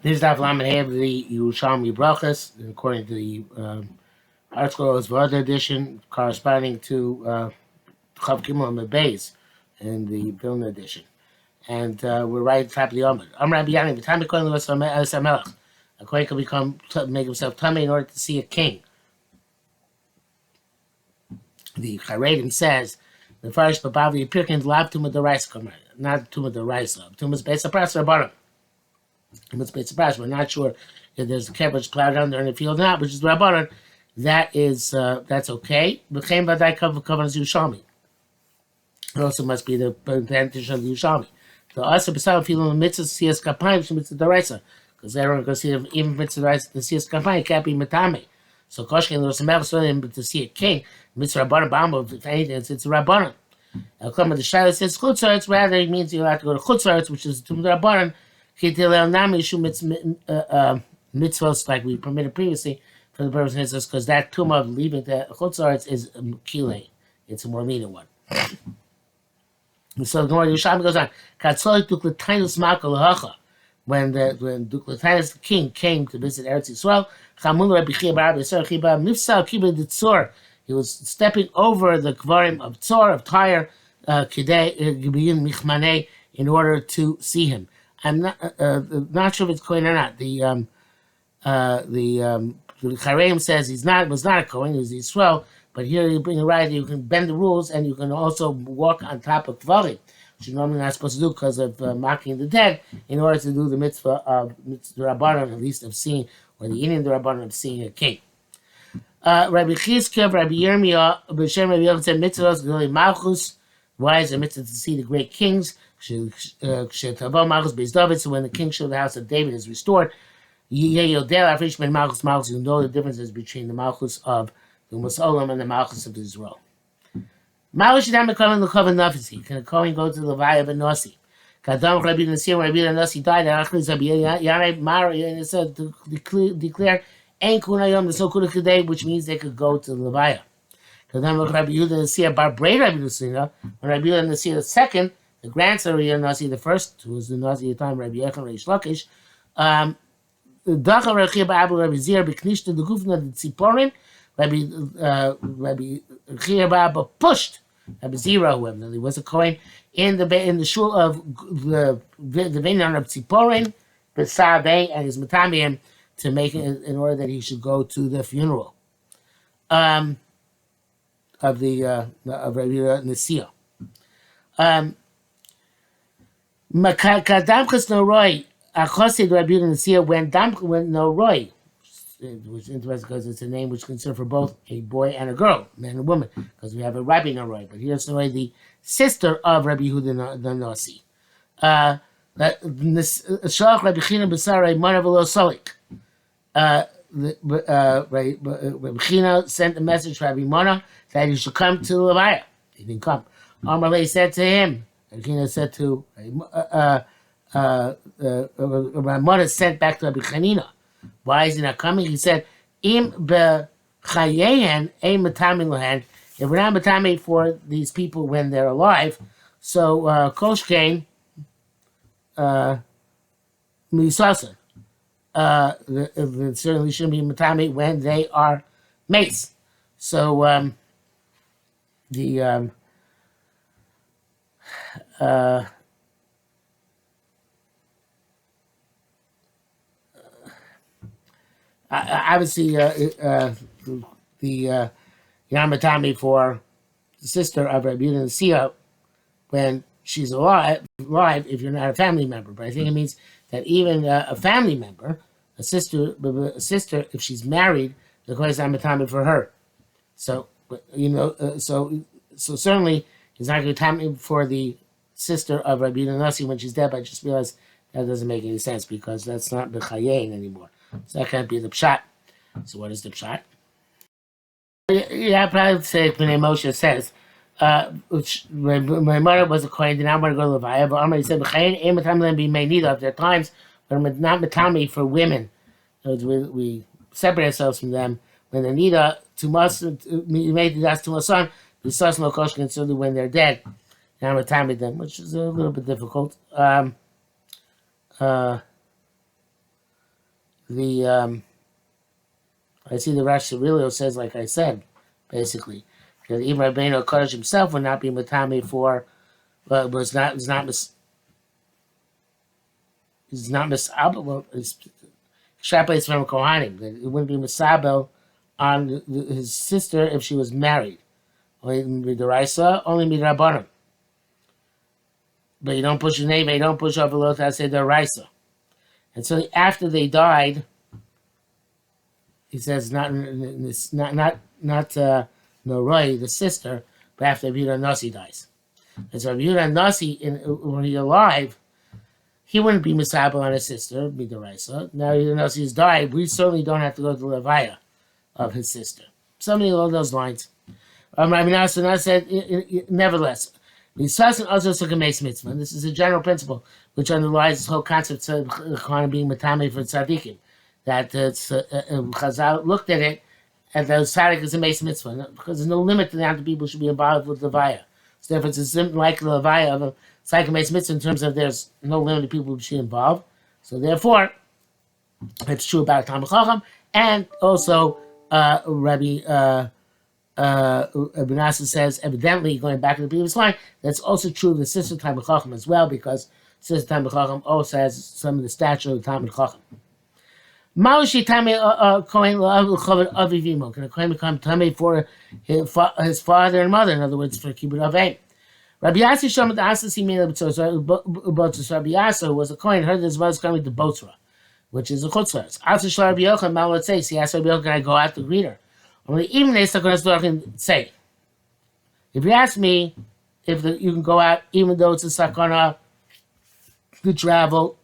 This daf lamed have the Yerushalmi Berachos, according to the Articles of other edition, corresponding to Chav Gimel and Beis in the Vilna edition. And we're right at the top of the Amud. Rabbi Yani, the time of Kohen was Melech. A Kohen can make himself tummy in order to see a king. The Charedim says, the first Babavi Pirkin Lav Tumah Deraisa, not Tumah Deraisa, Tumah's Beis Apras Rabbanim. Tumah's Beis Apras, we're not sure if there's a cabbage plowed under in the field or not, which is the Rabbanim. That is, that's okay. B'chein Vadai Kavanas Yerushalmi. It also must be the intention of the Yerushalmi. The Asa B'Sal Filim Mitzvah Siyas Kapayim Mitzvah Deraisa, because everyone can see if even Mitzvah Deraisa the Siyas Kapayim can't be Matame. So Koshkin there was some else to see a king. Mitzvah Rabbanim Ba'am, if anything, it's a Rabbanim. El Kama the Shaila says Chutzarets, rather it means you have to go to Chutzarets, which is to the Rabbanim. Kitil El Nami Shu Mitzvahs, like we permitted previously, for the purpose of this, because that tumah of leaving the Chutzarets is Kilei. It's a more meaning one. And so the Gemara Yerushalmi goes on. Katzoi Dukletinus Makal Hacha. When Dukletinus the king came to visit Eretz Yisrael, he was stepping over the Kvarim of Tzor, of Tyre, in order to see him. I'm not sure if it's Kohen or not. The Chareim says was not a Kohen, he was Yisrael, but here you bring a right, you can bend the rules and you can also walk on top of Kvarim, which you're normally not supposed to do because of mocking the dead, in order to do the mitzvah of the Rabbanon, at least of seeing, or the Indian Rabbanon of seeing a king. Rabbi Chizkiah, Rabbi Yirmiyah, B'Shem Rabbi Yochanan said, mitzvahs Gdolei Malchus. Why is a mitzvah to see the great kings? So when the kingship of the house of David is restored, you know the differences between the Malchus of the Musolam and the Malchus of Israel. Malchus should not become in the Kohen Nafisi. Can a Kohen go to the Vaya of a Nasi? Kadam Rabbi Nasir, Rabbi Nasi died, and Yanai Mara said to declare, Ain't Kunayom, the Sokuna Kadei, which means they could go to the Levaya. Kadam Rabbi Yehuda Nasir, Bar Brei Rabbi Nasir, when Rabbi Yehuda Nasir II, the grandson of Rabbi Nasi the first, who was the Nasi at the time, Rabbi Yechon, Reish Lakish, Dacha Rabbi Abu Rabbi Zir, Beknishta, the Gufna, the Tziporin, Rabbi Chia pushed Rabbi Zira, who evidently was a Kohen, in the shul of the vineyard of Tziporin, B'Sa'abei, and his Matamiyim, to make it in order that he should go to the funeral of Rabbi Nasir. Kadamchas Noroi, Achosid Rabbi Nasir, when Noroi, which is interesting because it's a name which is considered for both a boy and a girl, man and woman, because we have a Rabbi Noroi, but here's Noroi, the sister of Rabbi Yehuda the Nasi. Shalach Rabbi China B'Sarai Manav Solik. Rabbi China sent a message to Rabbi Mona that he should come to the Levaya. He didn't come. Amalei said to him, Rabbi China said to Rabbi Mona sent back to Rabbi Chanina. Why is he not coming? He said, Im bechayehen ein matami lohen. If we're not matami for these people when they're alive, so koshkein misasa. Certainly shouldn't be matami when they are mates. So obviously the Yamatami for the sister of Rabbi Nasir when she's alive if you're not a family member. But I think it means that even a family member, a sister, if she's married, the Kohen is Yamatami for her. So so certainly he's not going to time for the sister of Rabbi Nasir when she's dead. But I just realized that doesn't make any sense because that's not B'chayein anymore. So that can't be the pshat. So what is the pshat? Yeah, I probably would say B'nai Moshe says, which my mother was a Kohen, and I want to go to Levaya, but Amar said, B'chayein, ein matami them be made neither. There are times when we're not matami for women. We separate ourselves from them. When they're neither to us, made that's to my son, we saw some Kosh considered when they're dead. And I'm matami them, which is a little bit difficult. the I see the Rashi really says, like I said, basically, that even Rabbeinu Kodesh himself would not be matame for, was not misabel. It's extrapolates from Kohanim. That it wouldn't be misabel on his sister if she was married. Only midaraisa, only midrabanan. But you don't push your name, you don't push over lot. I say daraisa. And so after they died, he says not Noroi, the sister, but after Yehuda Nasi dies. And so Yehuda Nasi, when he's alive, he wouldn't be misabel on his sister, midaraisa. Now Yehuda Nasi has died, we certainly don't have to go to the levaya of his sister. Something along those lines. Rabbi Nassan said, nevertheless, this is a general principle which underlies this whole concept of Kohanim being matame for tzaddikim. That Chazal looked at it as the tzaddik is a meis mitzvah because there's no limit to the amount of people who should be involved with levaya. So therefore, it's like the levaya of a tzaddik meis mitzvah in terms of there's no limit of people who should be involved. So therefore, it's true about Talmid Chacham and also Rabbi. Benassi says, evidently, going back to the previous line, that's also true of the sister Talmid Chacham as well, because sister Talmid Chacham also has some of the stature of the Talmid Chacham. Ma'ushi Tame Kohen L'Chavod Avivimo. Can a Kohen become Tame for his father and mother? In other words, for Kibbut Avim. Rabbi Yassi Shomet Asasi Mila B'Tzoros. Rabbi Yassi, who was a Kohen, heard that his mother's coming to Botzra, which is a chutzlaretz. After Shlar Rabbi Yochanan, Malot says, he asked Rabbi Yochanan, can I go out to greet her? Only even they can say, if you ask me if you can go out, even though it's a sakana to travel,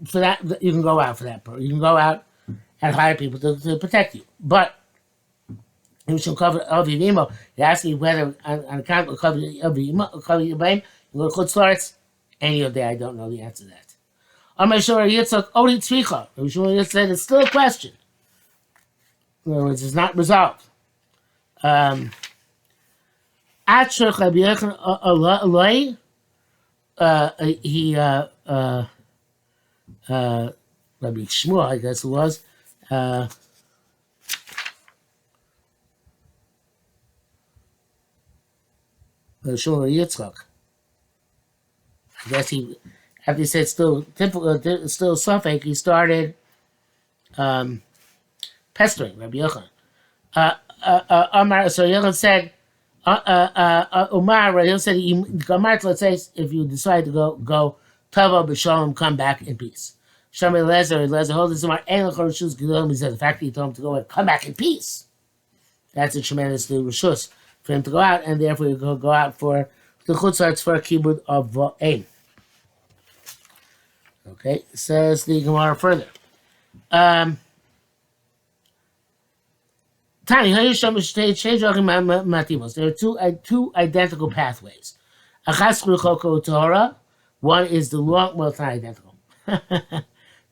for that you can go out for that. You can go out and hire people to protect you. But if you cover Avivimo, you ask me whether on account of cover Yibam, you go to Chutzlaretz, any of day I don't know the answer to that. Amar Shor Yitzchak Ori Tzricha. Rabbi Shmuel Yitzchak said it's still a question. In other words, it's not resolved. Rabbi Shmuel, I guess it was, Shmuel Yitzchak. I guess he, after he said still suffix, he started pestering Rabbi Yochanan. So Yochanan said, Umar, he said, let's say, if you decide to go, Tavo b'shalom, come back in peace. Shami Lezer hold this Umar, he said, the fact that he told him to go and come back in peace, that's a tremendous reshus for him to go out, and therefore you go out for the chutzarts for a kibbud of Va'im. Okay, says the Gemara further. Tani, there are two identical pathways. One is the long, well, it's not identical.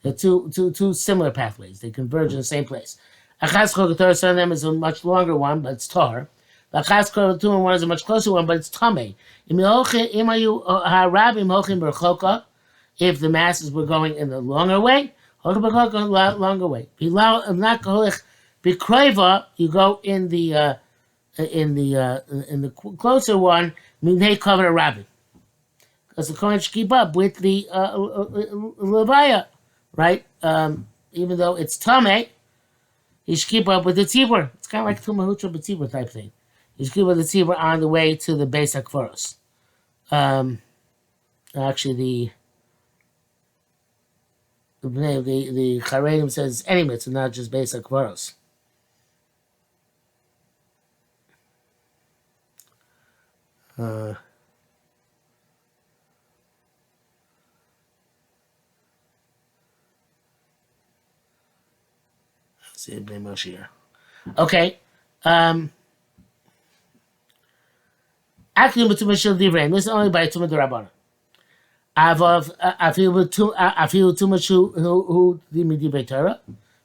They're two similar pathways. They converge in the same place. Some of them is a much longer one, but it's tar. One is a much closer one, but it's tame. If the masses were going in the longer way, longer way. B'krova, you go in the closer one. I mean, they cover a rabbi because the Kohen should keep up with the levaya, right? Even though it's tamei, he should keep up with the tzibur. It's kind of like tumahutra b'tzibur type thing. He should keep up with the tzibur on the way to the Beis HaKvaros. Actually, the Charedim says any mitzvah, not just Beis HaKvaros. See it name here. Okay. Actually, this is only by Tumah D'Rabbanan. I feel too much who the Midibay Torah,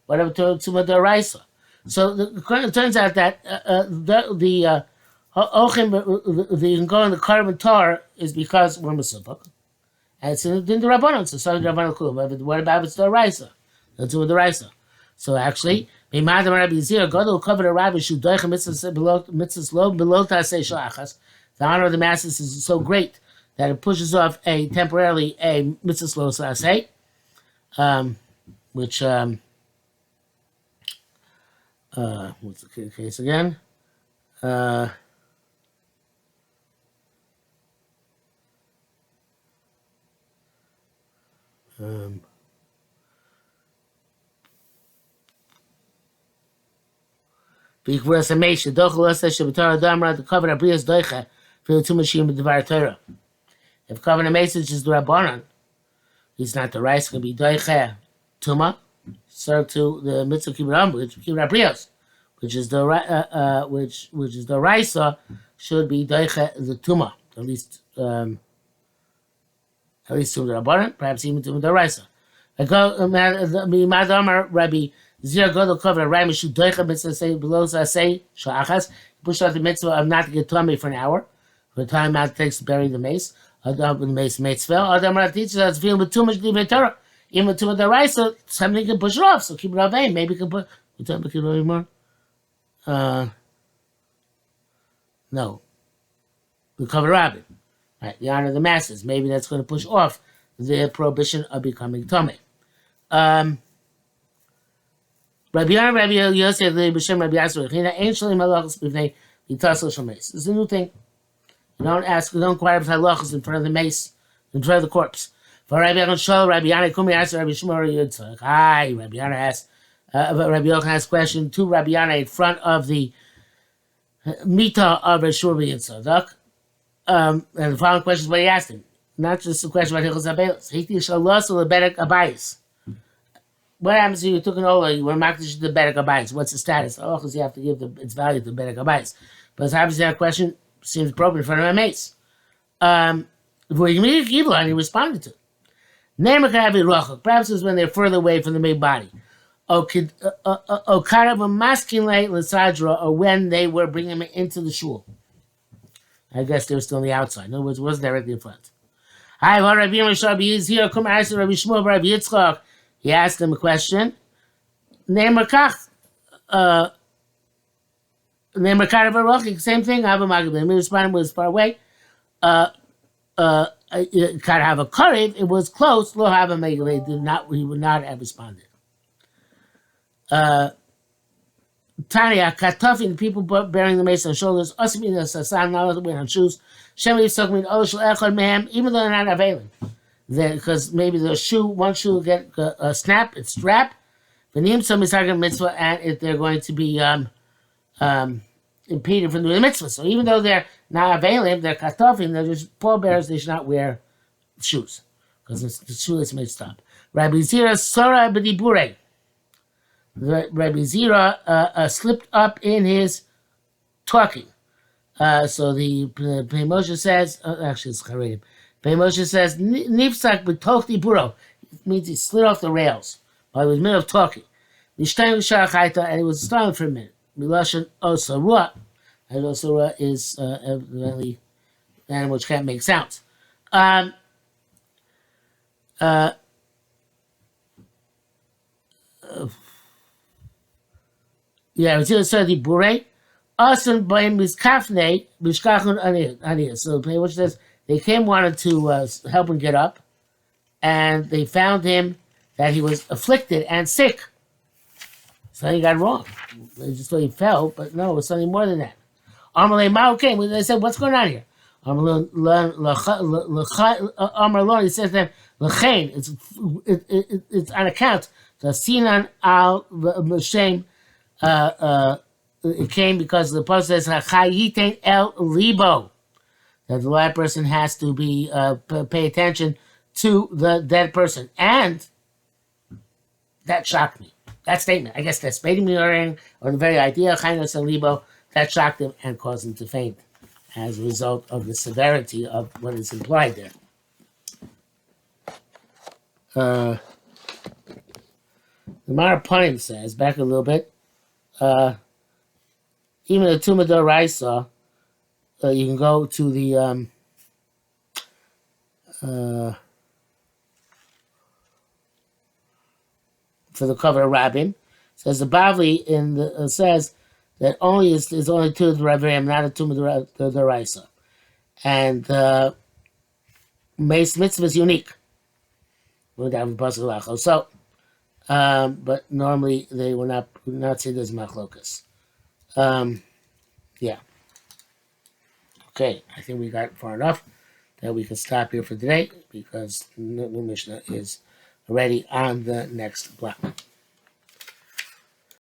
whatever Tumah D'Oraisa. So it turns out that the you can go in the carbon tar is because we're Mesubak, And it's in the Rabbanon, so the Rabbanon Kula. But what about it's the Raisa? The two of the Raisa. So actually, Mimadam Rabbi Zira, God will cover the Rabbi Shu Doicha Mitzvahs Lo Below Tasei Shachas. The honor of the masses is so great that it pushes off temporarily a Mitzvahs Lo Tasei, which what's the case again? If cover a message is the Rabbanon, he's not the rice, going to be doiche tuma, served to the mitzvah kibbutz, kibbutz brios, which is the which is the raisa, should be doiche the tuma, at least to the Rabbanon, perhaps even to the raisa. Madamar Rabbi Zira Godel covered a Rabbi Shu Doicha mitzvah say below say shachas. Pushed out the mitzvah of not to get tummy for an hour, for the time it takes to bury the mace. The mace fell. Adamar teaches us feeling with too much divrei Torah. Even with too much the raisa, something can push it off. So keep it away. Maybe you can put. What's up, kid? Anymore? No. We cover Rabbi. Right, the honor of the masses. Maybe that's going to push off the prohibition of becoming tummy. Rabbi Yana, Rabbi Yosef, B'Shem Rabbi Yasser, China, Ein Shalim Halachos B'Vnei Yitasel Shel Mace. This is a new thing. You don't inquire about halachos in front of the mace, in front of the corpse. For Rabbi Yana Shol, Rabbi Yana Kumi Yasser, Rabbi Shmuel Yitzchak. Hi, Rabbi Yana asked. Rabbi Yochanan has question to Rabbi Yana in front of the Mita of Yerushalmi Berachos. And the following question is what he asked him. Not just a question about Hilchos HaBeilos. Hiti Shalos or Lebetek Abayis. What happens if you took an Ola, you were Makdish to the Bedek Abayis? What's the status? Oh, because you have to give its value to the Bedek Abayis. But it's obviously that question seems appropriate in front of my mace. And he responded to it. Perhaps it's when they're further away from the main body. Or when they were bringing him into the shul. I guess they were still on the outside. In other words, it wasn't directly in front. He asked him a question. Same thing. He responded was far away. Could have a karev. It was close. Lo have a megale. He would not have responded. Tanya katafin, people bearing the mace on shoulders. Osmin sasan, not allowed to wear on shoes. Shemli suckmin oshel echad mehem, even though they're not availing. Because maybe the one shoe will get a snap, it's strap. V'nim some mitzvah mitzvah, and if they're going to be impeded from doing the mitzvah. So even though they're not availing, they're katafin, they're just pallbearers, they should not wear shoes. Because the shoelace may stop. Rabbi Zira Sora B'dibure. Rabbi Zira slipped up in his talking. So the Pnei Moshe says, actually it's Charedim. Pnei Moshe says, Nifsak b'tochti buro. It means he slid off the rails while he was in the middle of talking. And he was silent for a minute. Miloshan Osarua. And Osarua is evidently an animal which can't make sounds. Yeah, it's just the bure. Awesome by miskafne mishkachun aniyah. So the which says they wanted to help him get up, and they found him that he was afflicted and sick. Something got wrong. They just thought he fell, but no, it was something more than that. Amalei Mao came. They said, "What's going on here?" Amalei he says to them, "L'chein, it's on account the sinan al shame." It came because the post says "Chayiten el libo," that the live person has to be pay attention to the dead person, and that shocked me. That statement, I guess, that's baiting me or the very idea Chayiten el libo, that shocked him and caused him to faint as a result of the severity of what is implied there. The Maraponim says back a little bit. Even the Tumah D'Oraisa, you can go to the for the cover of Rabin. Says the Bavli in the says that only is only two of the Ravim, not a two of the Raisa, and the Mace Mitzvah is unique. So, but normally they will not see this machlokas. Yeah. Okay, I think we got far enough that we can stop here for today because the new Mishnah is already on the next block.